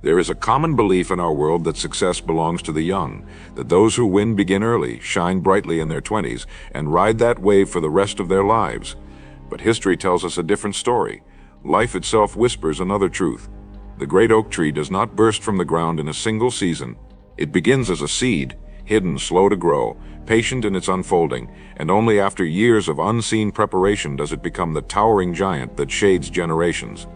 There is a common belief in our world that success belongs to the young, that those who win begin early, shine brightly in their 20s, and ride that wave for the rest of their lives. But history tells us a different story. Life itself whispers another truth. The great oak tree does not burst from the ground in a single season. It begins as a seed, hidden, slow to grow, patient in its unfolding, and only after years of unseen preparation does it become the towering giant that shades generations.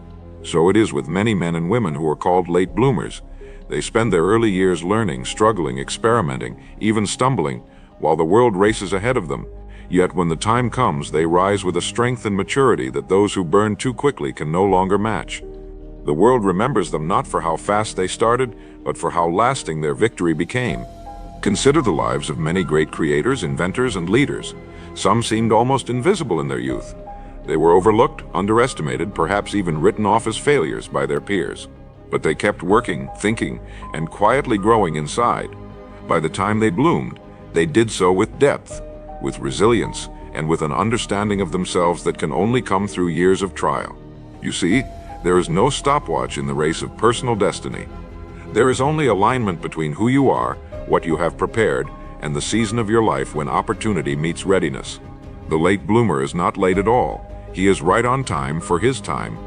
So it is with many men and women who are called late bloomers. They spend their early years learning, struggling, experimenting, even stumbling, while the world races ahead of them. Yet when the time comes, they rise with a strength and maturity that those who burn too quickly can no longer match. The world remembers them not for how fast they started, but for how lasting their victory became. Consider the lives of many great creators, inventors, and leaders. Some seemed almost invisible in their youth. They were overlooked, underestimated, perhaps even written off as failures by their peers. But they kept working, thinking, and quietly growing inside. By the time they bloomed, they did so with depth, with resilience, and with an understanding of themselves that can only come through years of trial. You see, there is no stopwatch in the race of personal destiny. There is only alignment between who you are, what you have prepared, and the season of your life when opportunity meets readiness. The late bloomer is not late at all. He is right on time for his time.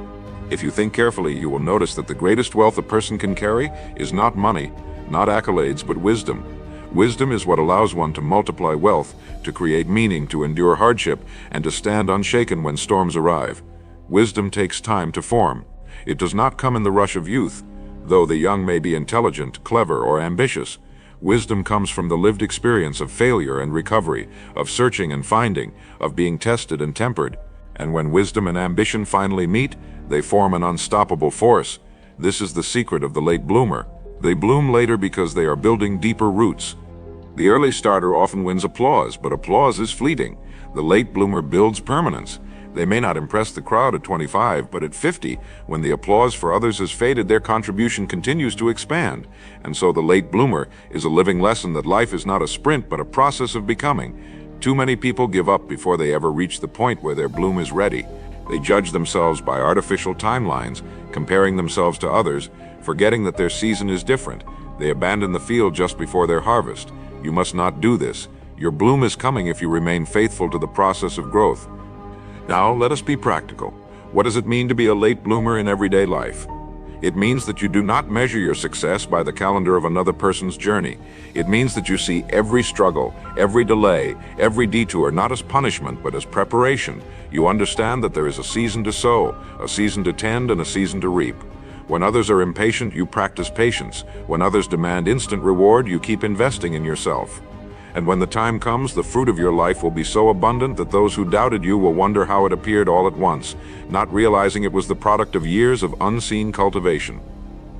If you think carefully, you will notice that the greatest wealth a person can carry is not money, not accolades, but wisdom. Wisdom is what allows one to multiply wealth, to create meaning, to endure hardship, and to stand unshaken when storms arrive. Wisdom takes time to form. It does not come in the rush of youth. Though the young may be intelligent, clever, or ambitious, wisdom comes from the lived experience of failure and recovery, of searching and finding, of being tested and tempered. And when wisdom and ambition finally meet, they form an unstoppable force. This is the secret of the late bloomer. They bloom later because they are building deeper roots. The early starter often wins applause, but applause is fleeting. The late bloomer builds permanence. They may not impress the crowd at 25, but at 50, when the applause for others has faded, their contribution continues to expand. And so the late bloomer is a living lesson that life is not a sprint, but a process of becoming. Too many people give up before they ever reach the point where their bloom is ready. They judge themselves by artificial timelines, comparing themselves to others, forgetting that their season is different. They abandon the field just before their harvest. You must not do this. Your bloom is coming if you remain faithful to the process of growth. Now, let us be practical. What does it mean to be a late bloomer in everyday life? It means that you do not measure your success by the calendar of another person's journey. It means that you see every struggle, every delay, every detour not as punishment but as preparation. You understand that there is a season to sow, a season to tend, and a season to reap. When others are impatient, you practice patience. When others demand instant reward, you keep investing in yourself. And when the time comes, the fruit of your life will be so abundant that those who doubted you will wonder how it appeared all at once, not realizing it was the product of years of unseen cultivation.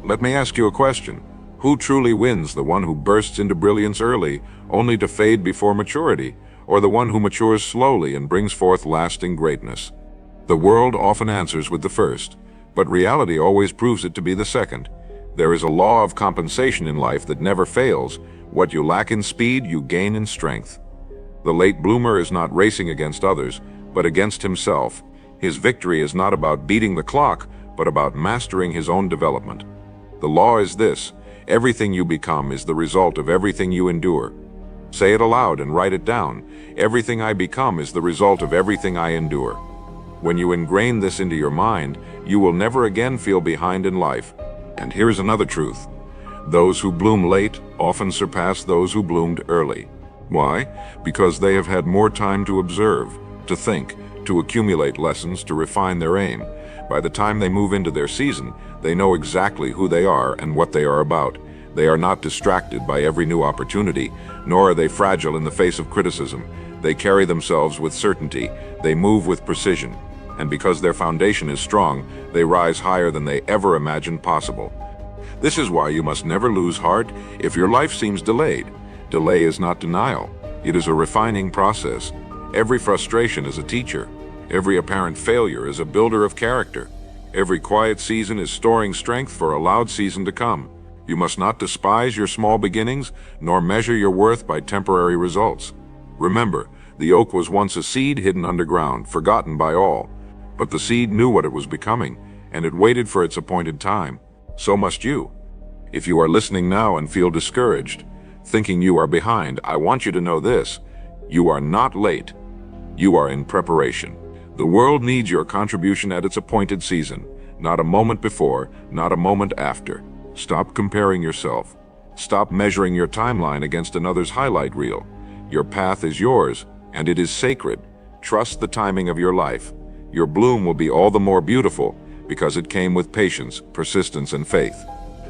Let me ask you a question. Who truly wins, the one who bursts into brilliance early, only to fade before maturity, or the one who matures slowly and brings forth lasting greatness? The world often answers with the first, but reality always proves it to be the second. There is a law of compensation in life that never fails. What you lack in speed, you gain in strength. The late bloomer is not racing against others, but against himself. His victory is not about beating the clock, but about mastering his own development. The law is this: everything you become is the result of everything you endure. Say it aloud and write it down. Everything I become is the result of everything I endure. When you ingrain this into your mind, you will never again feel behind in life. And here's another truth. Those who bloom late often surpass those who bloomed early. Why? Because they have had more time to observe, to think, to accumulate lessons, to refine their aim. By the time they move into their season, they know exactly who they are and what they are about. They are not distracted by every new opportunity, nor are they fragile in the face of criticism. They carry themselves with certainty. They move with precision. And because their foundation is strong, they rise higher than they ever imagined possible. This is why you must never lose heart if your life seems delayed. Delay is not denial. It is a refining process. Every frustration is a teacher. Every apparent failure is a builder of character. Every quiet season is storing strength for a loud season to come. You must not despise your small beginnings, nor measure your worth by temporary results. Remember, the oak was once a seed hidden underground, forgotten by all. But the seed knew what it was becoming, and it waited for its appointed time. So must you. If you are listening now and feel discouraged, thinking you are behind, I want you to know this: you are not late. You are in preparation. The world needs your contribution at its appointed season, not a moment before, not a moment after. Stop comparing yourself. Stop measuring your timeline against another's highlight reel. Your path is yours, and it is sacred. Trust the timing of your life. Your bloom will be all the more beautiful because it came with patience, persistence, and faith.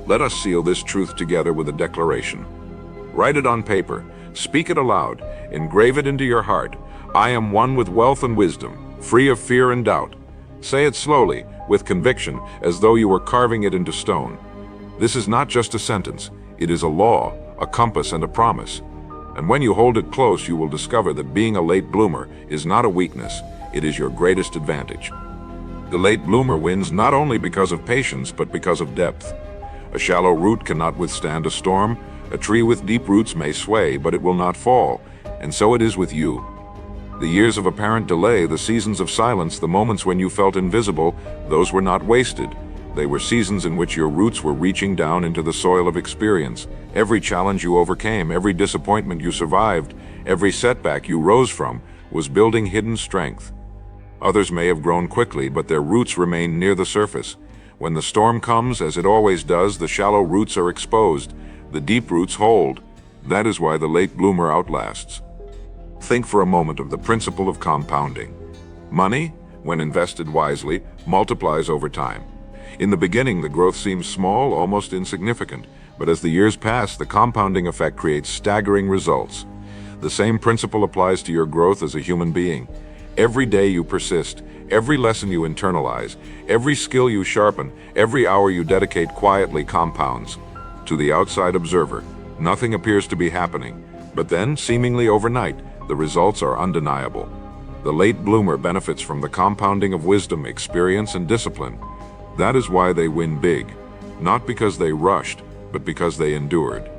Let us seal this truth together with a declaration. Write it on paper, speak it aloud, engrave it into your heart. I am one with wealth and wisdom, free of fear and doubt. Say it slowly, with conviction, as though you were carving it into stone. This is not just a sentence, it is a law, a compass, and a promise. And when you hold it close, you will discover that being a late bloomer is not a weakness, it is your greatest advantage. The late bloomer wins not only because of patience, but because of depth. A shallow root cannot withstand a storm. A tree with deep roots may sway, but it will not fall. And so it is with you. The years of apparent delay, the seasons of silence, the moments when you felt invisible, those were not wasted. They were seasons in which your roots were reaching down into the soil of experience. Every challenge you overcame, every disappointment you survived, every setback you rose from, was building hidden strength. Others may have grown quickly, but their roots remained near the surface. When the storm comes, as it always does, the shallow roots are exposed. The deep roots hold. That is why the late bloomer outlasts. Think for a moment of the principle of compounding. Money, when invested wisely, multiplies over time. In the beginning, the growth seems small, almost insignificant, but as the years pass, the compounding effect creates staggering results. The same principle applies to your growth as a human being. Every day you persist, every lesson you internalize, every skill you sharpen, every hour you dedicate quietly compounds. To the outside observer, nothing appears to be happening, but then, seemingly overnight, the results are undeniable. The late bloomer benefits from the compounding of wisdom, experience, and discipline. That is why they win big, not because they rushed, but because they endured.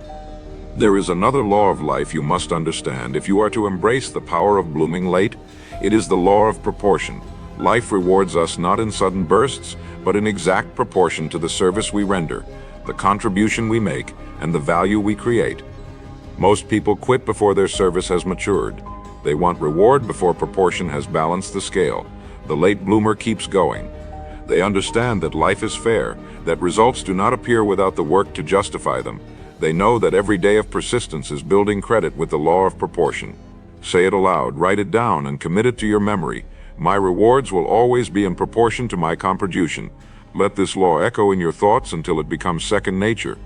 There is another law of life you must understand if you are to embrace the power of blooming late. It is the law of proportion. Life rewards us not in sudden bursts, but in exact proportion to the service we render, the contribution we make, and the value we create. Most people quit before their service has matured. They want reward before proportion has balanced the scale. The late bloomer keeps going. They understand that life is fair, that results do not appear without the work to justify them. They know that every day of persistence is building credit with the law of proportion. Say it aloud, write it down, and commit it to your memory. My rewards will always be in proportion to my contribution. Let this law echo in your thoughts until it becomes second nature.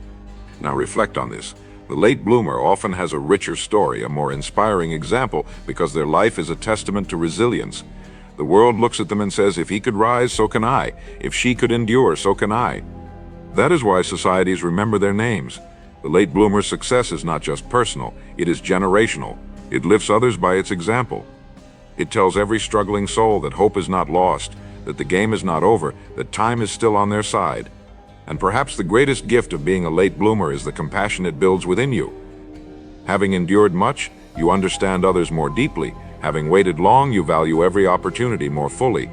Now reflect on this. The late bloomer often has a richer story, a more inspiring example, because their life is a testament to resilience. The world looks at them and says, if he could rise, so can I. If she could endure, so can I. That is why societies remember their names. The late bloomer's success is not just personal, it is generational. It lifts others by its example. It tells every struggling soul that hope is not lost, that the game is not over, that time is still on their side. And perhaps the greatest gift of being a late bloomer is the compassion it builds within you. Having endured much, you understand others more deeply. Having waited long, you value every opportunity more fully.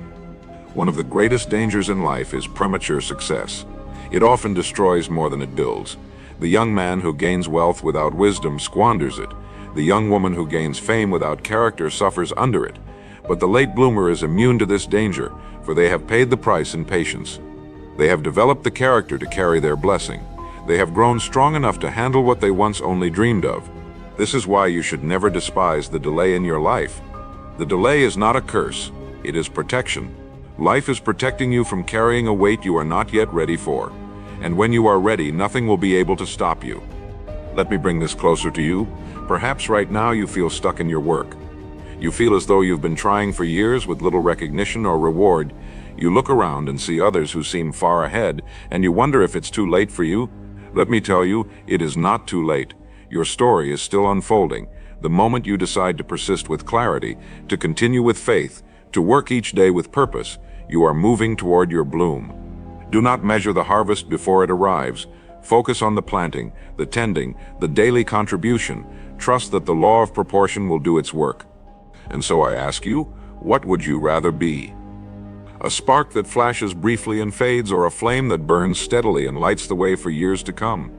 One of the greatest dangers in life is premature success. It often destroys more than it builds. The young man who gains wealth without wisdom squanders it. The young woman who gains fame without character suffers under it. But the late bloomer is immune to this danger, for they have paid the price in patience. They have developed the character to carry their blessing. They have grown strong enough to handle what they once only dreamed of. This is why you should never despise the delay in your life. The delay is not a curse, it is protection. Life is protecting you from carrying a weight you are not yet ready for. And when you are ready, nothing will be able to stop you. Let me bring this closer to you. Perhaps right now you feel stuck in your work. You feel as though you've been trying for years with little recognition or reward. You look around and see others who seem far ahead, and you wonder if it's too late for you. Let me tell you, it is not too late. Your story is still unfolding. The moment you decide to persist with clarity, to continue with faith, to work each day with purpose, you are moving toward your bloom. Do not measure the harvest before it arrives. Focus on the planting, the tending, the daily contribution. Trust that the law of proportion will do its work. And so I ask you, what would you rather be? A spark that flashes briefly and fades, or a flame that burns steadily and lights the way for years to come.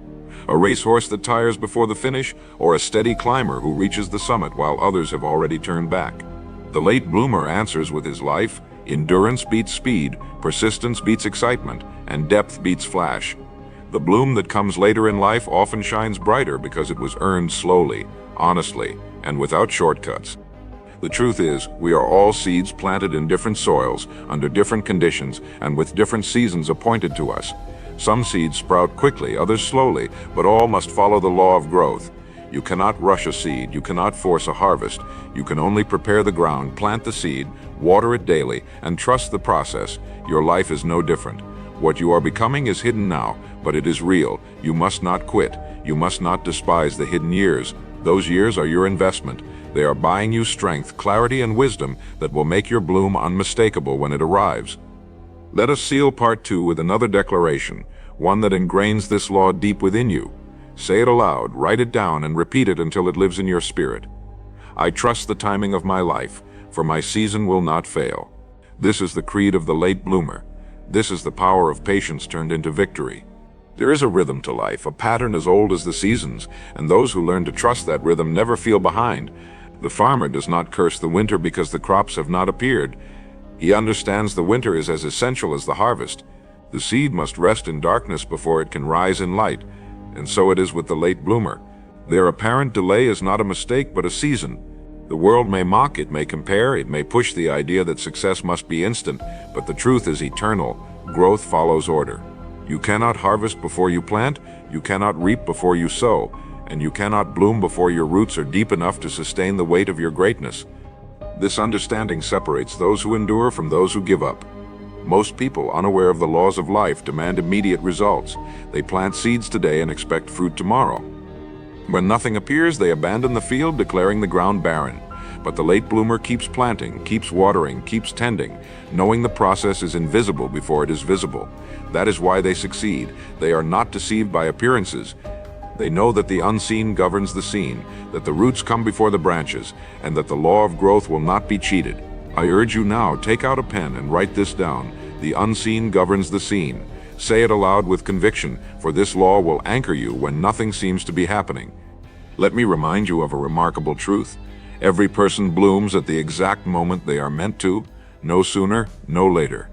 A racehorse that tires before the finish, or a steady climber who reaches the summit while others have already turned back. The late bloomer answers with his life. Endurance beats speed, persistence beats excitement, and depth beats flash. The bloom that comes later in life often shines brighter because it was earned slowly, honestly, and without shortcuts. The truth is, we are all seeds planted in different soils, under different conditions, and with different seasons appointed to us. Some seeds sprout quickly, others slowly, but all must follow the law of growth. You cannot rush a seed, you cannot force a harvest. You can only prepare the ground, plant the seed, water it daily, and trust the process. Your life is no different. What you are becoming is hidden now, but it is real. You must not quit. You must not despise the hidden years. Those years are your investment. They are buying you strength, clarity, and wisdom that will make your bloom unmistakable when it arrives. Let us seal part 2 with another declaration, one that ingrains this law deep within you. Say it aloud, write it down, and repeat it until it lives in your spirit. I trust the timing of my life, for my season will not fail. This is the creed of the late bloomer. This is the power of patience turned into victory. There is a rhythm to life, a pattern as old as the seasons, and those who learn to trust that rhythm never feel behind. The farmer does not curse the winter because the crops have not appeared. He understands the winter is as essential as the harvest. The seed must rest in darkness before it can rise in light, and so it is with the late bloomer. Their apparent delay is not a mistake but a season. The world may mock, it may compare, it may push the idea that success must be instant, but the truth is eternal. Growth follows order. You cannot harvest before you plant, you cannot reap before you sow, and you cannot bloom before your roots are deep enough to sustain the weight of your greatness. This understanding separates those who endure from those who give up. Most people, unaware of the laws of life, demand immediate results. They plant seeds today and expect fruit tomorrow. When nothing appears, they abandon the field, declaring the ground barren. But the late bloomer keeps planting, keeps watering, keeps tending, knowing the process is invisible before it is visible. That is why they succeed. They are not deceived by appearances. They know that the unseen governs the seen, that the roots come before the branches, and that the law of growth will not be cheated. I urge you now, take out a pen and write this down. The unseen governs the seen. Say it aloud with conviction, for this law will anchor you when nothing seems to be happening. Let me remind you of a remarkable truth. Every person blooms at the exact moment they are meant to, no sooner, no later.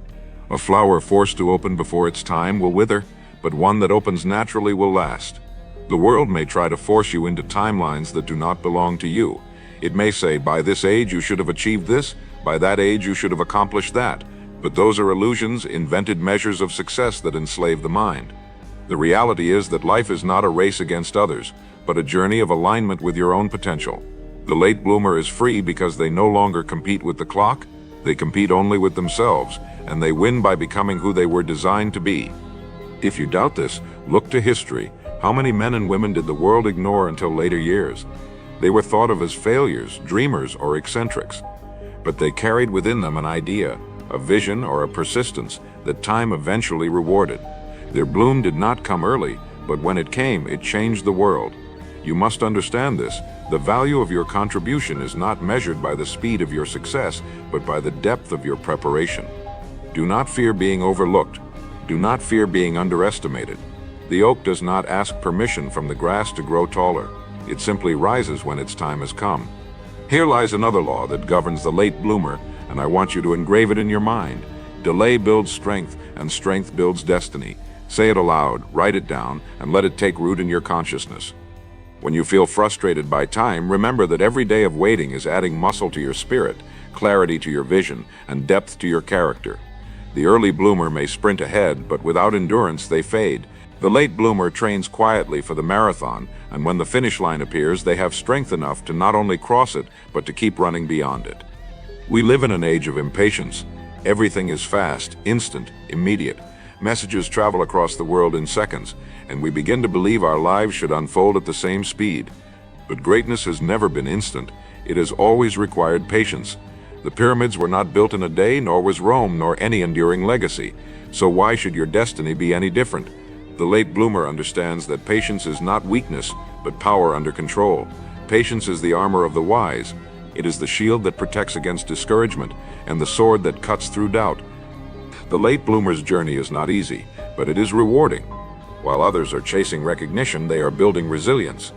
A flower forced to open before its time will wither, but one that opens naturally will last. The world may try to force you into timelines that do not belong to you. It may say, by this age you should have achieved this, by that age you should have accomplished that. But those are illusions, invented measures of success that enslave the mind. The reality is that life is not a race against others, but a journey of alignment with your own potential. The late bloomer is free because they no longer compete with the clock, they compete only with themselves, and they win by becoming who they were designed to be. If you doubt this, look to history. How many men and women did the world ignore until later years? They were thought of as failures, dreamers, or eccentrics. But they carried within them an idea, a vision, or a persistence that time eventually rewarded. Their bloom did not come early, but when it came, it changed the world. You must understand this. The value of your contribution is not measured by the speed of your success, but by the depth of your preparation. Do not fear being overlooked. Do not fear being underestimated. The oak does not ask permission from the grass to grow taller. It simply rises when its time has come. Here lies another law that governs the late bloomer, and I want you to engrave it in your mind. Delay builds strength, and strength builds destiny. Say it aloud, write it down, and let it take root in your consciousness. When you feel frustrated by time, remember that every day of waiting is adding muscle to your spirit, clarity to your vision, and depth to your character. The early bloomer may sprint ahead, but without endurance they fade. The late bloomer trains quietly for the marathon, and when the finish line appears, they have strength enough to not only cross it, but to keep running beyond it. We live in an age of impatience. Everything is fast, instant, immediate. Messages travel across the world in seconds, and we begin to believe our lives should unfold at the same speed. But greatness has never been instant. It has always required patience. The pyramids were not built in a day, nor was Rome, nor any enduring legacy. So why should your destiny be any different? The late bloomer understands that patience is not weakness, but power under control. Patience is the armor of the wise. It is the shield that protects against discouragement, and the sword that cuts through doubt. The late bloomer's journey is not easy, but it is rewarding. While others are chasing recognition, they are building resilience.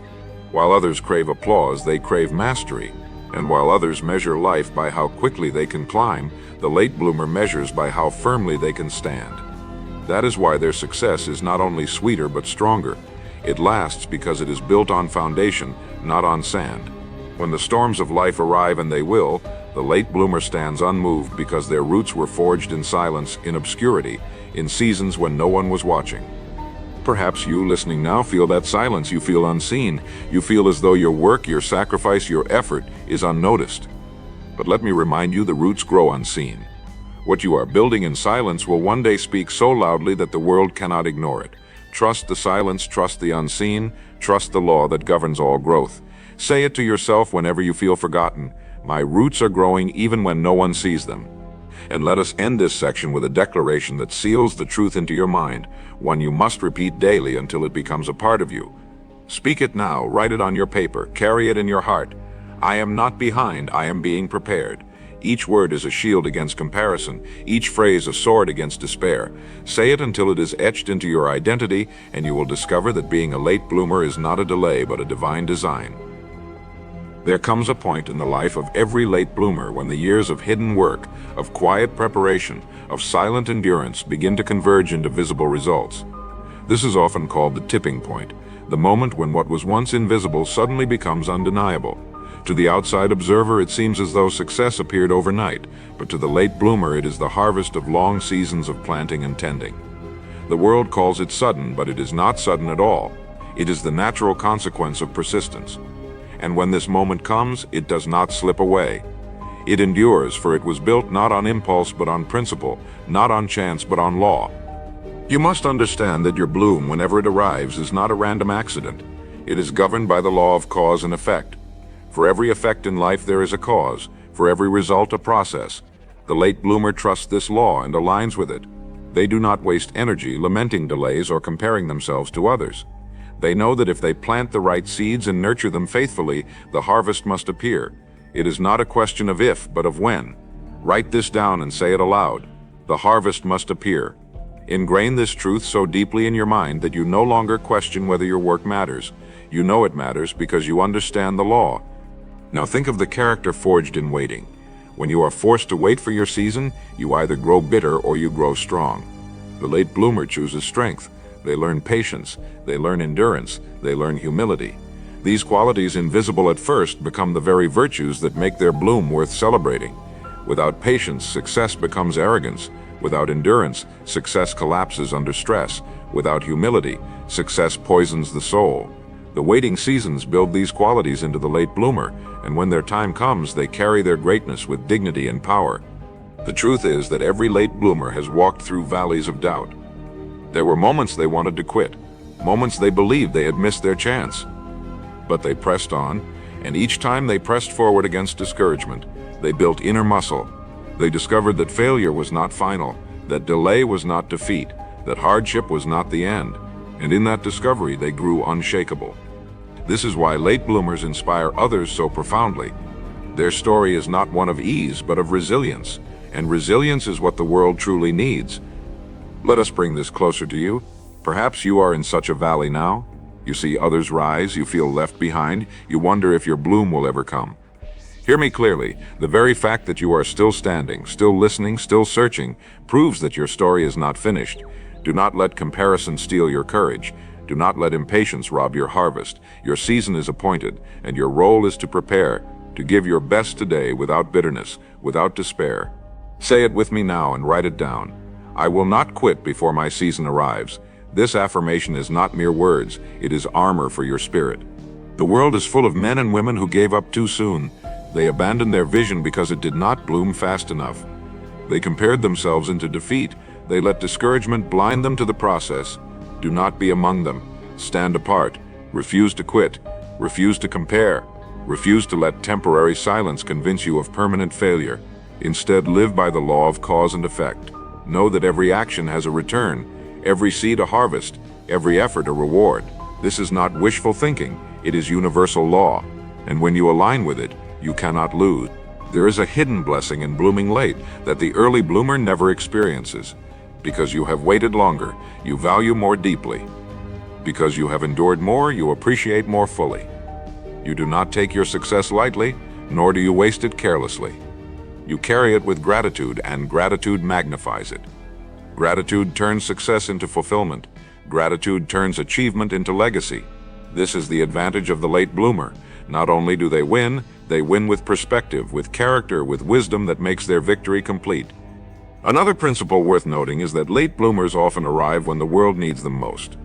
While others crave applause, they crave mastery. And while others measure life by how quickly they can climb, the late bloomer measures by how firmly they can stand. That is why their success is not only sweeter but stronger. It lasts because it is built on foundation, not on sand. When the storms of life arrive, and they will, the late bloomer stands unmoved because their roots were forged in silence, in obscurity, in seasons when no one was watching. Perhaps you listening now feel that silence. You feel unseen. You feel as though your work, your sacrifice, your effort is unnoticed. But let me remind you, the roots grow unseen. What you are building in silence will one day speak so loudly that the world cannot ignore it. Trust the silence, trust the unseen, trust the law that governs all growth. Say it to yourself whenever you feel forgotten. My roots are growing even when no one sees them. And let us end this section with a declaration that seals the truth into your mind, one you must repeat daily until it becomes a part of you. Speak it now, write it on your paper, carry it in your heart. I am not behind, I am being prepared. Each word is a shield against comparison, each phrase a sword against despair. Say it until it is etched into your identity, and you will discover that being a late bloomer is not a delay but a divine design. There comes a point in the life of every late bloomer when the years of hidden work, of quiet preparation, of silent endurance begin to converge into visible results. This is often called the tipping point, the moment when what was once invisible suddenly becomes undeniable. To the outside observer, it seems as though success appeared overnight, but to the late bloomer, it is the harvest of long seasons of planting and tending. The world calls it sudden, but it is not sudden at all. It is the natural consequence of persistence. And when this moment comes, it does not slip away. It endures, for it was built not on impulse but on principle, not on chance but on law. You must understand that your bloom, whenever it arrives, is not a random accident. It is governed by the law of cause and effect. For every effect in life there is a cause, for every result a process. The late bloomer trusts this law and aligns with it. They do not waste energy lamenting delays or comparing themselves to others. They know that if they plant the right seeds and nurture them faithfully, the harvest must appear. It is not a question of if, but of when. Write this down and say it aloud. The harvest must appear. Ingrain this truth so deeply in your mind that you no longer question whether your work matters. You know it matters because you understand the law. Now think of the character forged in waiting. When you are forced to wait for your season, you either grow bitter or you grow strong. The late bloomer chooses strength. They learn patience, they learn endurance, they learn humility. These qualities, invisible at first, become the very virtues that make their bloom worth celebrating. Without patience, success becomes arrogance. Without endurance, success collapses under stress. Without humility, success poisons the soul. The waiting seasons build these qualities into the late bloomer, and when their time comes, they carry their greatness with dignity and power. The truth is that every late bloomer has walked through valleys of doubt. There were moments they wanted to quit, moments they believed they had missed their chance. But they pressed on, and each time they pressed forward against discouragement, they built inner muscle. They discovered that failure was not final, that delay was not defeat, that hardship was not the end, and in that discovery they grew unshakable. This is why late bloomers inspire others so profoundly. Their story is not one of ease, but of resilience, and resilience is what the world truly needs. Let us bring this closer to you. Perhaps you are in such a valley now. You see others rise, you feel left behind, you wonder if your bloom will ever come. Hear me clearly. The very fact that you are still standing, still listening, still searching, proves that your story is not finished. Do not let comparison steal your courage. Do not let impatience rob your harvest. Your season is appointed, and your role is to prepare, to give your best today without bitterness, without despair. Say it with me now and write it down. I will not quit before my season arrives. This affirmation is not mere words, it is armor for your spirit. The world is full of men and women who gave up too soon. They abandoned their vision because it did not bloom fast enough. They compared themselves into defeat. They let discouragement blind them to the process. Do not be among them. Stand apart. Refuse to quit. Refuse to compare. Refuse to let temporary silence convince you of permanent failure. Instead, live by the law of cause and effect. Know that every action has a return, every seed a harvest, every effort a reward. This is not wishful thinking, it is universal law. And when you align with it, you cannot lose. There is a hidden blessing in blooming late that the early bloomer never experiences. Because you have waited longer, you value more deeply. Because you have endured more, you appreciate more fully. You do not take your success lightly, nor do you waste it carelessly. You carry it with gratitude, and gratitude magnifies it. Gratitude turns success into fulfillment. Gratitude turns achievement into legacy. This is the advantage of the late bloomer. Not only do they win with perspective, with character, with wisdom that makes their victory complete. Another principle worth noting is that late bloomers often arrive when the world needs them most.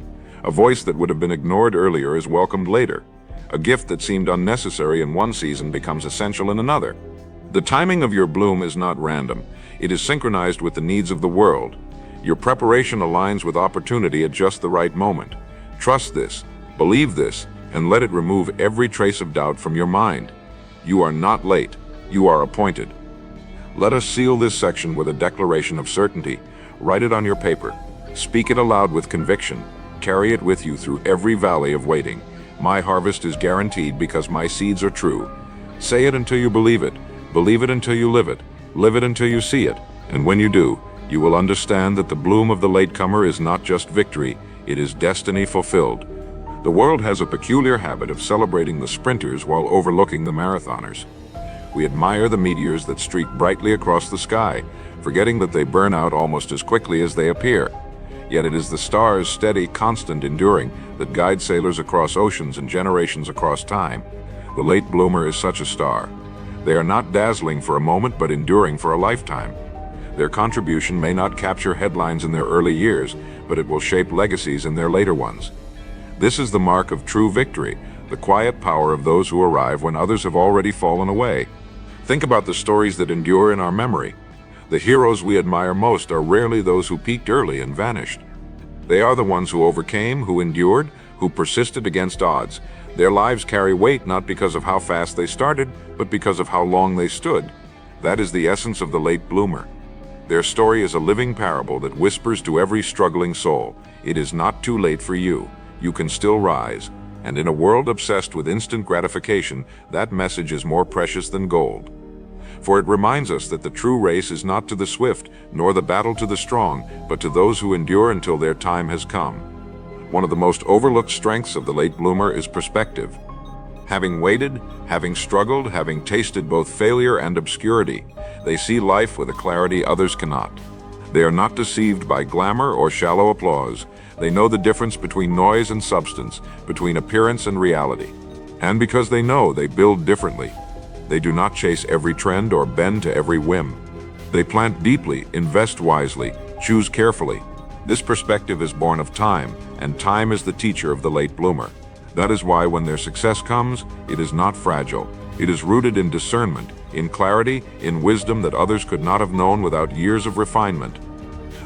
A voice that would have been ignored earlier is welcomed later. A gift that seemed unnecessary in one season becomes essential in another. The timing of your bloom is not random. It is synchronized with the needs of the world. Your preparation aligns with opportunity at just the right moment. Trust this, believe this, and let it remove every trace of doubt from your mind. You are not late. You are appointed. Let us seal this section with a declaration of certainty. Write it on your paper. Speak it aloud with conviction. Carry it with you through every valley of waiting. My harvest is guaranteed because my seeds are true. Say it until you believe it. Believe it until you live it. Live it until you see it. And when you do, you will understand that the bloom of the latecomer is not just victory, it is destiny fulfilled. The world has a peculiar habit of celebrating the sprinters while overlooking the marathoners. We admire the meteors that streak brightly across the sky, forgetting that they burn out almost as quickly as they appear. Yet it is the stars' steady, constant enduring that guide sailors across oceans and generations across time. The late bloomer is such a star. They are not dazzling for a moment, but enduring for a lifetime. Their contribution may not capture headlines in their early years, but it will shape legacies in their later ones. This is the mark of true victory, the quiet power of those who arrive when others have already fallen away. Think about the stories that endure in our memory. The heroes we admire most are rarely those who peaked early and vanished. They are the ones who overcame, who endured, who persisted against odds. Their lives carry weight not because of how fast they started, but because of how long they stood. That is the essence of the late bloomer. Their story is a living parable that whispers to every struggling soul, it is not too late for you. You can still rise. And in a world obsessed with instant gratification, that message is more precious than gold. For it reminds us that the true race is not to the swift, nor the battle to the strong, but to those who endure until their time has come. One of the most overlooked strengths of the late bloomer is perspective. Having waited, having struggled, having tasted both failure and obscurity, they see life with a clarity others cannot. They are not deceived by glamour or shallow applause. They know the difference between noise and substance, between appearance and reality. And because they know, they build differently. They do not chase every trend or bend to every whim. They plant deeply, invest wisely, choose carefully. This perspective is born of time, and time is the teacher of the late bloomer. That is why when their success comes, it is not fragile. It is rooted in discernment, in clarity, in wisdom that others could not have known without years of refinement.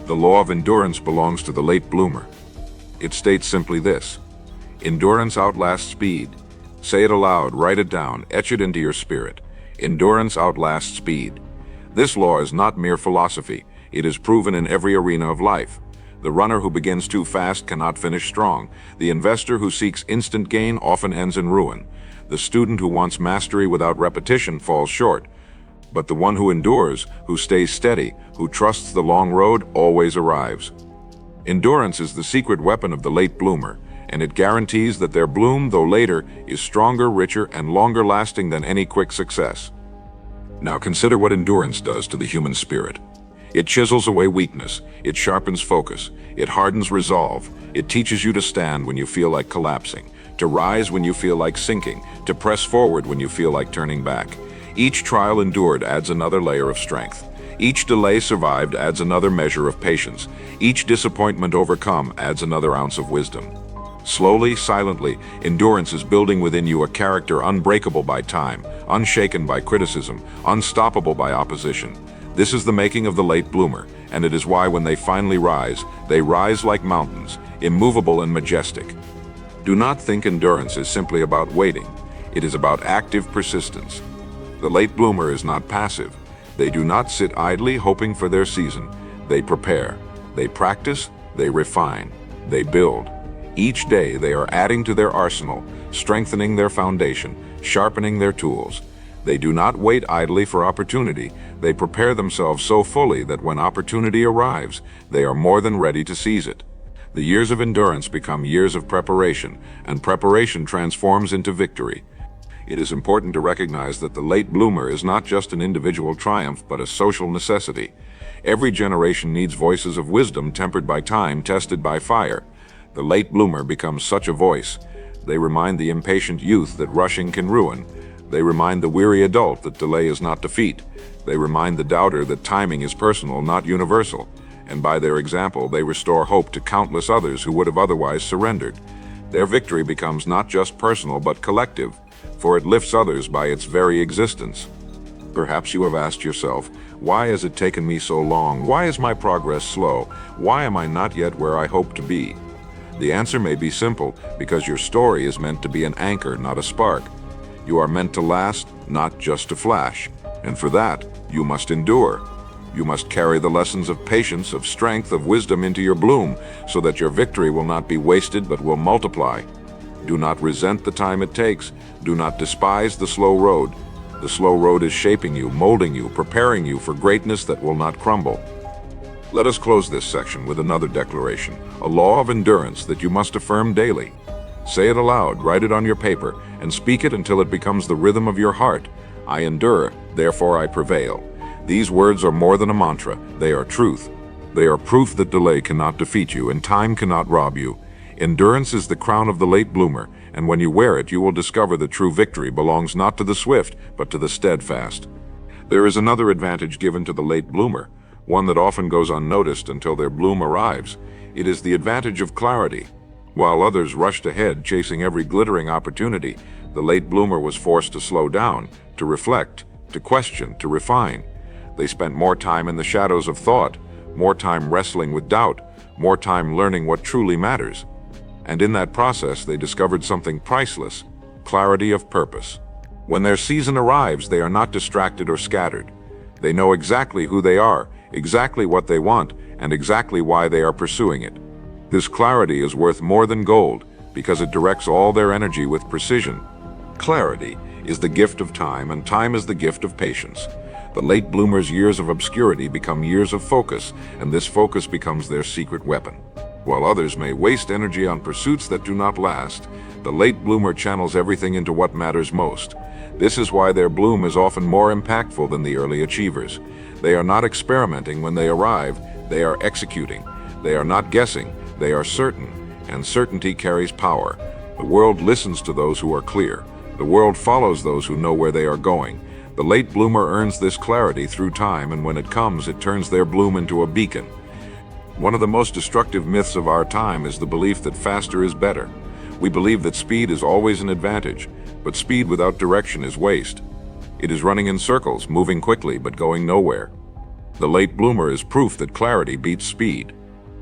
The law of endurance belongs to the late bloomer. It states simply this: endurance outlasts speed. Say it aloud, write it down, etch it into your spirit. Endurance outlasts speed. This law is not mere philosophy. It is proven in every arena of life. The runner who begins too fast cannot finish strong. The investor who seeks instant gain often ends in ruin. The student who wants mastery without repetition falls short. But the one who endures, who stays steady, who trusts the long road, always arrives. Endurance is the secret weapon of the late bloomer, and it guarantees that their bloom, though later, is stronger, richer, and longer lasting than any quick success. Now consider what endurance does to the human spirit. It chisels away weakness, it sharpens focus, it hardens resolve, it teaches you to stand when you feel like collapsing, to rise when you feel like sinking, to press forward when you feel like turning back. Each trial endured adds another layer of strength. Each delay survived adds another measure of patience. Each disappointment overcome adds another ounce of wisdom. Slowly, silently, endurance is building within you a character unbreakable by time, unshaken by criticism, unstoppable by opposition. This is the making of the late bloomer, and it is why when they finally rise, they rise like mountains, immovable and majestic. Do not think endurance is simply about waiting. It is about active persistence. The late bloomer is not passive. They do not sit idly hoping for their season. They prepare, they practice, they refine, they build. Each day they are adding to their arsenal, strengthening their foundation, sharpening their tools. They do not wait idly for opportunity. They prepare themselves so fully that when opportunity arrives, they are more than ready to seize it. The years of endurance become years of preparation, and preparation transforms into victory. It is important to recognize that the late bloomer is not just an individual triumph, but a social necessity. Every generation needs voices of wisdom tempered by time, tested by fire. The late bloomer becomes such a voice. They remind the impatient youth that rushing can ruin. They remind the weary adult that delay is not defeat. They remind the doubter that timing is personal, not universal. And by their example, they restore hope to countless others who would have otherwise surrendered. Their victory becomes not just personal, but collective, for it lifts others by its very existence. Perhaps you have asked yourself, why has it taken me so long? Why is my progress slow? Why am I not yet where I hope to be? The answer may be simple, because your story is meant to be an anchor, not a spark. You are meant to last, not just to flash. And for that, you must endure. You must carry the lessons of patience, of strength, of wisdom into your bloom, so that your victory will not be wasted but will multiply. Do not resent the time it takes. Do not despise the slow road. The slow road is shaping you, molding you, preparing you for greatness that will not crumble. Let us close this section with another declaration, a law of endurance that you must affirm daily. Say it aloud, write it on your paper, and speak it until it becomes the rhythm of your heart. I endure, therefore I prevail. These words are more than a mantra, they are truth. They are proof that delay cannot defeat you and time cannot rob you. Endurance is the crown of the late bloomer, and when you wear it, you will discover that true victory belongs not to the swift, but to the steadfast. There is another advantage given to the late bloomer, one that often goes unnoticed until their bloom arrives. It is the advantage of clarity. While others rushed ahead, chasing every glittering opportunity, the late bloomer was forced to slow down, to reflect, to question, to refine. They spent more time in the shadows of thought, more time wrestling with doubt, more time learning what truly matters. And in that process, they discovered something priceless: clarity of purpose. When their season arrives, they are not distracted or scattered. They know exactly who they are, exactly what they want, and exactly why they are pursuing it. This clarity is worth more than gold, because it directs all their energy with precision. Clarity is the gift of time, and time is the gift of patience. The late bloomer's years of obscurity become years of focus, and this focus becomes their secret weapon. While others may waste energy on pursuits that do not last, the late bloomer channels everything into what matters most. This is why their bloom is often more impactful than the early achievers. They are not experimenting when they arrive, they are executing. They are not guessing, they are certain, and certainty carries power. The world listens to those who are clear. The world follows those who know where they are going. The late bloomer earns this clarity through time, and when it comes, it turns their bloom into a beacon. One of the most destructive myths of our time is the belief that faster is better. We believe that speed is always an advantage, but speed without direction is waste. It is running in circles, moving quickly, but going nowhere. The late bloomer is proof that clarity beats speed.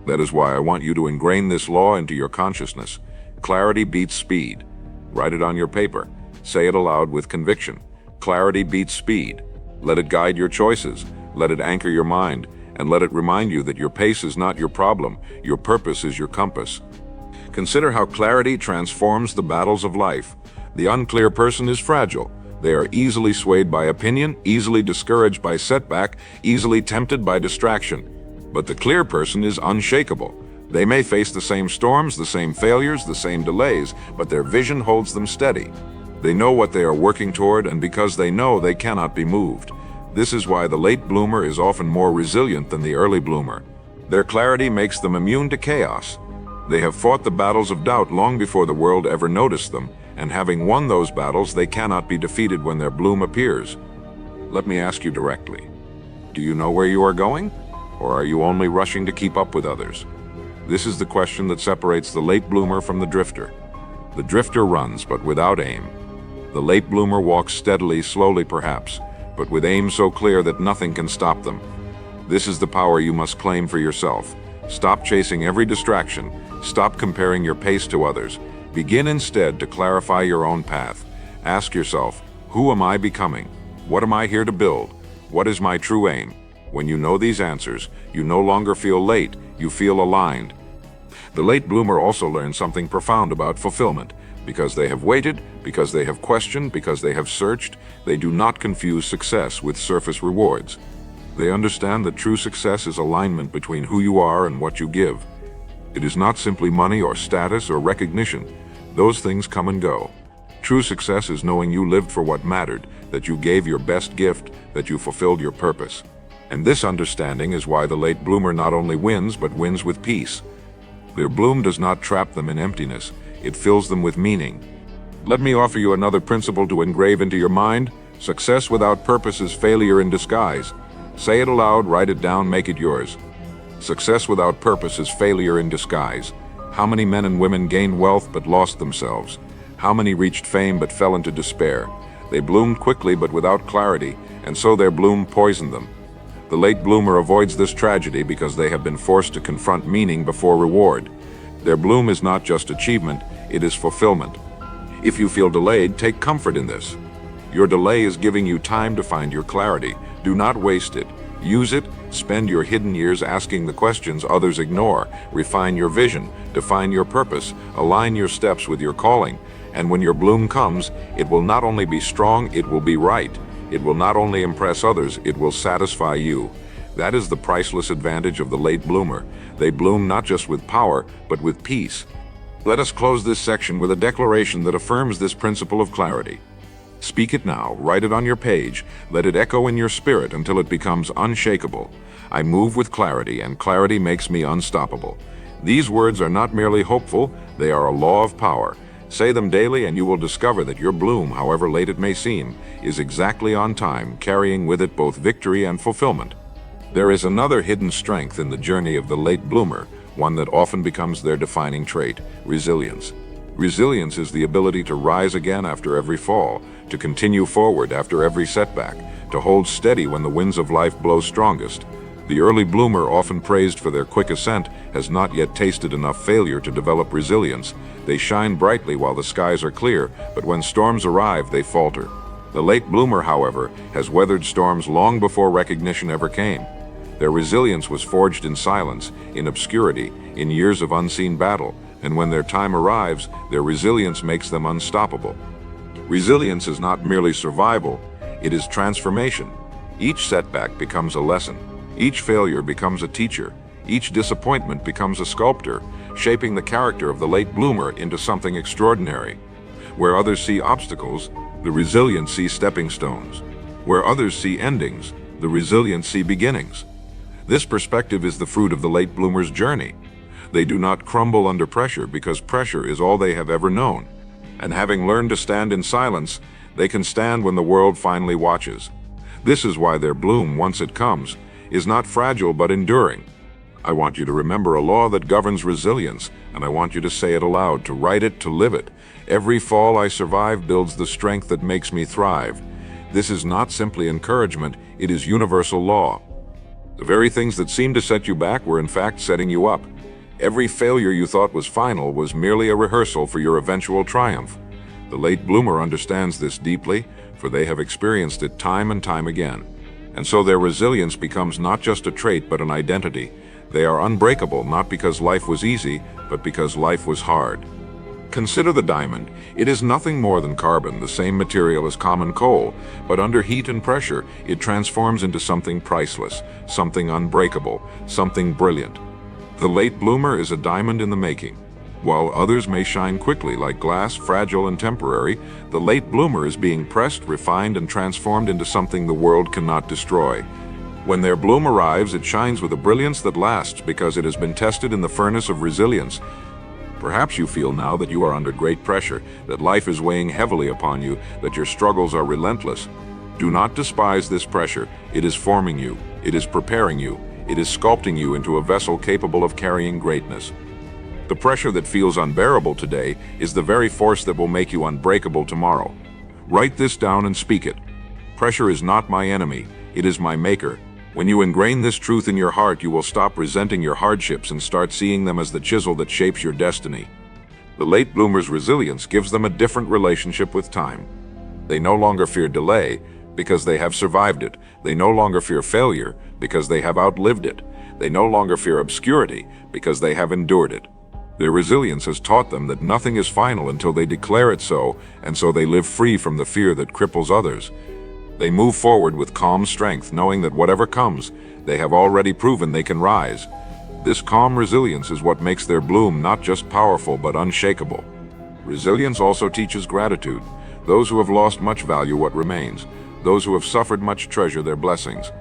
That is why I want you to ingrain this law into your consciousness. Clarity beats speed. Write it on your paper. Say it aloud with conviction. Clarity beats speed. Let it guide your choices. Let it anchor your mind. And let it remind you that your pace is not your problem. Your purpose is your compass. Consider how clarity transforms the battles of life. The unclear person is fragile. They are easily swayed by opinion, easily discouraged by setback, easily tempted by distraction. But the clear person is unshakable. They may face the same storms, the same failures, the same delays, but their vision holds them steady. They know what they are working toward, and because they know, they cannot be moved. This is why the late bloomer is often more resilient than the early bloomer. Their clarity makes them immune to chaos. They have fought the battles of doubt long before the world ever noticed them, and having won those battles, they cannot be defeated when their bloom appears. Let me ask you directly. Do you know where you are going? Or are you only rushing to keep up with others? This is the question that separates the late bloomer from the drifter. The drifter runs, but without aim. The late bloomer walks steadily, slowly perhaps, but with aim so clear that nothing can stop them. This is the power you must claim for yourself. Stop chasing every distraction. Stop comparing your pace to others. Begin instead to clarify your own path. Ask yourself, who am I becoming? What am I here to build? What is my true aim? When you know these answers, you no longer feel late, you feel aligned. The late bloomer also learns something profound about fulfillment. Because they have waited, because they have questioned, because they have searched, they do not confuse success with surface rewards. They understand that true success is alignment between who you are and what you give. It is not simply money or status or recognition. Those things come and go. True success is knowing you lived for what mattered, that you gave your best gift, that you fulfilled your purpose. And this understanding is why the late bloomer not only wins, but wins with peace. Their bloom does not trap them in emptiness. It fills them with meaning. Let me offer you another principle to engrave into your mind. Success without purpose is failure in disguise. Say it aloud, write it down, make it yours. Success without purpose is failure in disguise. How many men and women gained wealth but lost themselves? How many reached fame but fell into despair? They bloomed quickly but without clarity, and so their bloom poisoned them. The late bloomer avoids this tragedy because they have been forced to confront meaning before reward. Their bloom is not just achievement, it is fulfillment. If you feel delayed, take comfort in this. Your delay is giving you time to find your clarity. Do not waste it. Use it. Spend your hidden years asking the questions others ignore. Refine your vision. Define your purpose. Align your steps with your calling. And when your bloom comes, it will not only be strong, it will be right. It will not only impress others, it will satisfy you. That is the priceless advantage of the late bloomer. They bloom not just with power, but with peace. Let us close this section with a declaration that affirms this principle of clarity. Speak it now, write it on your page, let it echo in your spirit until it becomes unshakable. I move with clarity, and clarity makes me unstoppable. These words are not merely hopeful, they are a law of power. Say them daily and you will discover that your bloom, however late it may seem, is exactly on time, carrying with it both victory and fulfillment. There is another hidden strength in the journey of the late bloomer, one that often becomes their defining trait: resilience. Resilience is the ability to rise again after every fall, to continue forward after every setback, to hold steady when the winds of life blow strongest. The early bloomer, often praised for their quick ascent, has not yet tasted enough failure to develop resilience. They shine brightly while the skies are clear, but when storms arrive, they falter. The late bloomer, however, has weathered storms long before recognition ever came. Their resilience was forged in silence, in obscurity, in years of unseen battle, and when their time arrives, their resilience makes them unstoppable. Resilience is not merely survival, it is transformation. Each setback becomes a lesson. Each failure becomes a teacher. Each disappointment becomes a sculptor, shaping the character of the late bloomer into something extraordinary. Where others see obstacles, the resilient see stepping stones. Where others see endings, the resilient see beginnings. This perspective is the fruit of the late bloomer's journey. They do not crumble under pressure because pressure is all they have ever known. And having learned to stand in silence, they can stand when the world finally watches. This is why their bloom, once it comes, is not fragile but enduring. I want you to remember a law that governs resilience, and I want you to say it aloud, to write it, to live it. Every fall I survive builds the strength that makes me thrive. This is not simply encouragement, it is universal law. The very things that seemed to set you back were in fact setting you up. Every failure you thought was final was merely a rehearsal for your eventual triumph. The late bloomer understands this deeply, for they have experienced it time and time again. And so their resilience becomes not just a trait but an identity. They are unbreakable not because life was easy, but because life was hard. Consider the diamond. It is nothing more than carbon, the same material as common coal, but under heat and pressure, it transforms into something priceless, something unbreakable, something brilliant. The late bloomer is a diamond in the making. While others may shine quickly like glass, fragile and temporary, the late bloomer is being pressed, refined, and transformed into something the world cannot destroy. When their bloom arrives, it shines with a brilliance that lasts because it has been tested in the furnace of resilience. Perhaps you feel now that you are under great pressure, that life is weighing heavily upon you, that your struggles are relentless. Do not despise this pressure. It is forming you. It is preparing you. It is sculpting you into a vessel capable of carrying greatness. The pressure that feels unbearable today is the very force that will make you unbreakable tomorrow. Write this down and speak it. Pressure is not my enemy. It is my maker. When you ingrain this truth in your heart, you will stop resenting your hardships and start seeing them as the chisel that shapes your destiny. The late bloomer's resilience gives them a different relationship with time. They no longer fear delay because they have survived it. They no longer fear failure because they have outlived it. They no longer fear obscurity because they have endured it. Their resilience has taught them that nothing is final until they declare it so, and so they live free from the fear that cripples others. They move forward with calm strength, knowing that whatever comes, they have already proven they can rise. This calm resilience is what makes their bloom not just powerful but unshakable. Resilience also teaches gratitude. Those who have lost much value what remains. Those who have suffered much treasure their blessings.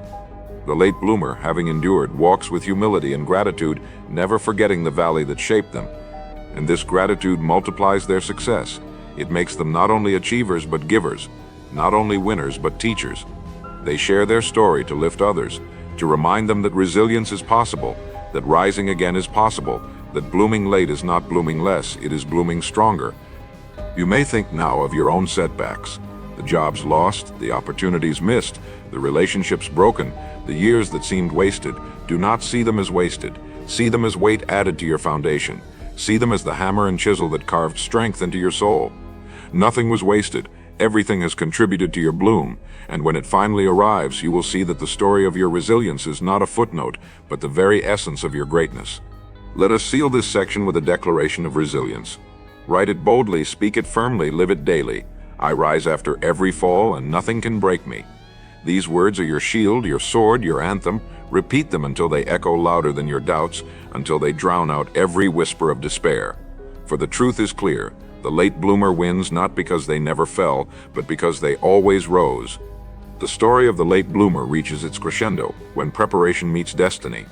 The late bloomer, having endured, walks with humility and gratitude, never forgetting the valley that shaped them. And this gratitude multiplies their success. It makes them not only achievers but givers, not only winners but teachers. They share their story to lift others, to remind them that resilience is possible, that rising again is possible, that blooming late is not blooming less, it is blooming stronger. You may think now of your own setbacks, the jobs lost, the opportunities missed, the relationships broken, the years that seemed wasted. Do not see them as wasted. See them as weight added to your foundation. See them as the hammer and chisel that carved strength into your soul. Nothing was wasted. Everything has contributed to your bloom, and when it finally arrives, you will see that the story of your resilience is not a footnote, but the very essence of your greatness. Let us seal this section with a declaration of resilience. Write it boldly, speak it firmly, live it daily. I rise after every fall, and nothing can break me. These words are your shield, your sword, your anthem. Repeat them until they echo louder than your doubts, until they drown out every whisper of despair. For the truth is clear. The late bloomer wins not because they never fell, but because they always rose. The story of the late bloomer reaches its crescendo when preparation meets destiny.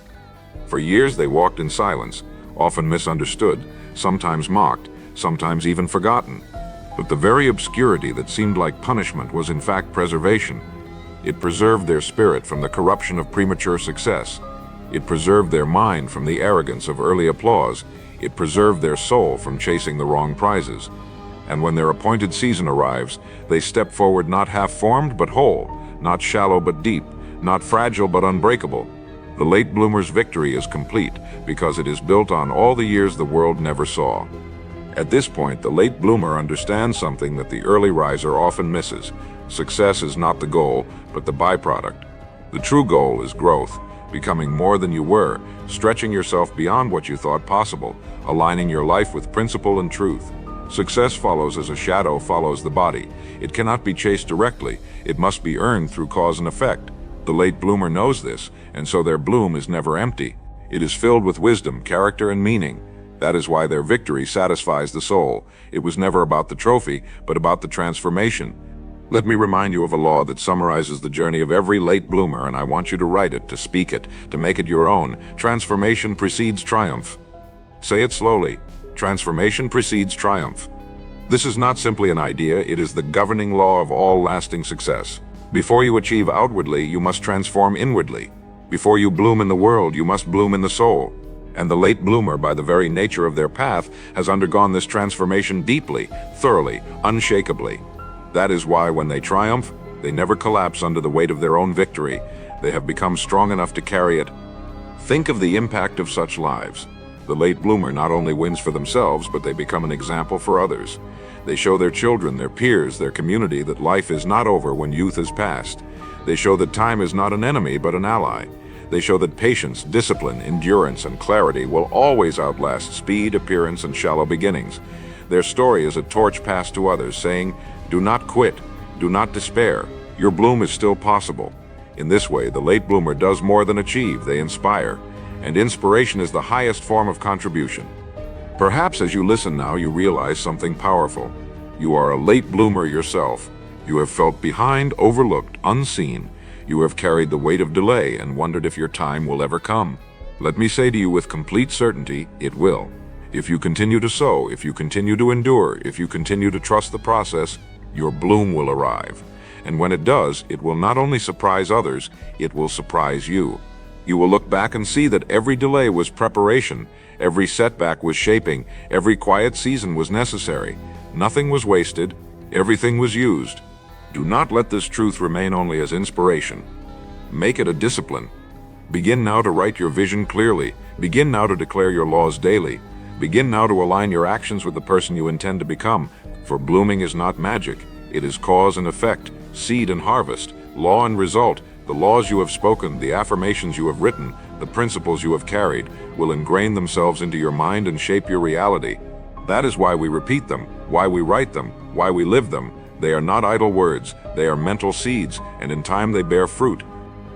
For years they walked in silence, often misunderstood, sometimes mocked, sometimes even forgotten. But the very obscurity that seemed like punishment was in fact preservation. It preserved their spirit from the corruption of premature success. It preserved their mind from the arrogance of early applause. It preserved their soul from chasing the wrong prizes. And when their appointed season arrives, they step forward not half-formed but whole, not shallow but deep, not fragile but unbreakable. The late bloomer's victory is complete because it is built on all the years the world never saw. At this point, the late bloomer understands something that the early riser often misses. Success is not the goal, but the byproduct. The true goal is growth, becoming more than you were, stretching yourself beyond what you thought possible, aligning your life with principle and truth. Success follows as a shadow follows the body. It cannot be chased directly. It must be earned through cause and effect. The late bloomer knows this, and so their bloom is never empty. It is filled with wisdom, character, and meaning. That is why their victory satisfies the soul. It was never about the trophy, but about the transformation. Let me remind you of a law that summarizes the journey of every late bloomer, and I want you to write it, to speak it, to make it your own. Transformation precedes triumph. Say it slowly. Transformation precedes triumph. This is not simply an idea, it is the governing law of all lasting success. Before you achieve outwardly, you must transform inwardly. Before you bloom in the world, you must bloom in the soul. And the late bloomer, by the very nature of their path, has undergone this transformation deeply, thoroughly, unshakably. That is why when they triumph, they never collapse under the weight of their own victory. They have become strong enough to carry it. Think of the impact of such lives. The late bloomer not only wins for themselves, but they become an example for others. They show their children, their peers, their community that life is not over when youth has passed. They show that time is not an enemy, but an ally. They show that patience, discipline, endurance, and clarity will always outlast speed, appearance, and shallow beginnings. Their story is a torch passed to others, saying, "Do not quit. Do not despair. Your bloom is still possible." In this way, the late bloomer does more than achieve, they inspire. And inspiration is the highest form of contribution. Perhaps as you listen now, you realize something powerful. You are a late bloomer yourself. You have felt behind, overlooked, unseen. You have carried the weight of delay and wondered if your time will ever come. Let me say to you with complete certainty, it will. If you continue to sow, if you continue to endure, if you continue to trust the process, your bloom will arrive. And when it does, it will not only surprise others, it will surprise you. You will look back and see that every delay was preparation, every setback was shaping, every quiet season was necessary. Nothing was wasted, everything was used. Do not let this truth remain only as inspiration. Make it a discipline. Begin now to write your vision clearly. Begin now to declare your laws daily. Begin now to align your actions with the person you intend to become. For blooming is not magic. It is cause and effect, seed and harvest, law and result, the laws you have spoken, the affirmations you have written, The principles you have carried will ingrain themselves into your mind and shape your reality. That is why we repeat them, why we write them, why we live them. They are not idle words, they are mental seeds, and in time they bear fruit.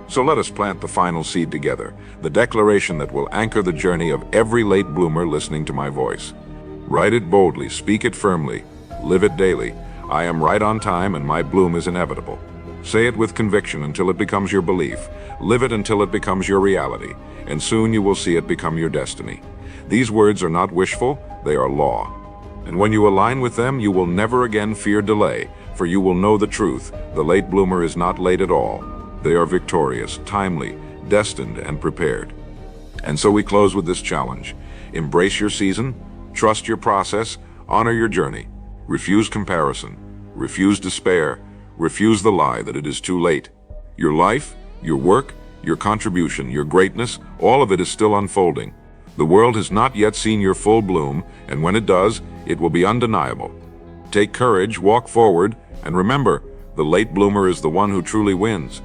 So let us plant the final seed together, the declaration that will anchor the journey of every late bloomer listening to my voice. Write it boldly, speak it firmly, live it daily. I am right on time and my bloom is inevitable. Say it with conviction until it becomes your belief. Live it until it becomes your reality, and soon you will see it become your destiny. These words are not wishful, they are law. And when you align with them, you will never again fear delay, for you will know the truth. The late bloomer is not late at all. They are victorious, timely, destined, and prepared. And so we close with this challenge. Embrace your season, trust your process, honor your journey. Refuse comparison, refuse despair, refuse the lie that it is too late. Your life, your work, your contribution, your greatness, all of it is still unfolding. The world has not yet seen your full bloom, and when it does, it will be undeniable. Take courage, walk forward, and remember, the late bloomer is the one who truly wins.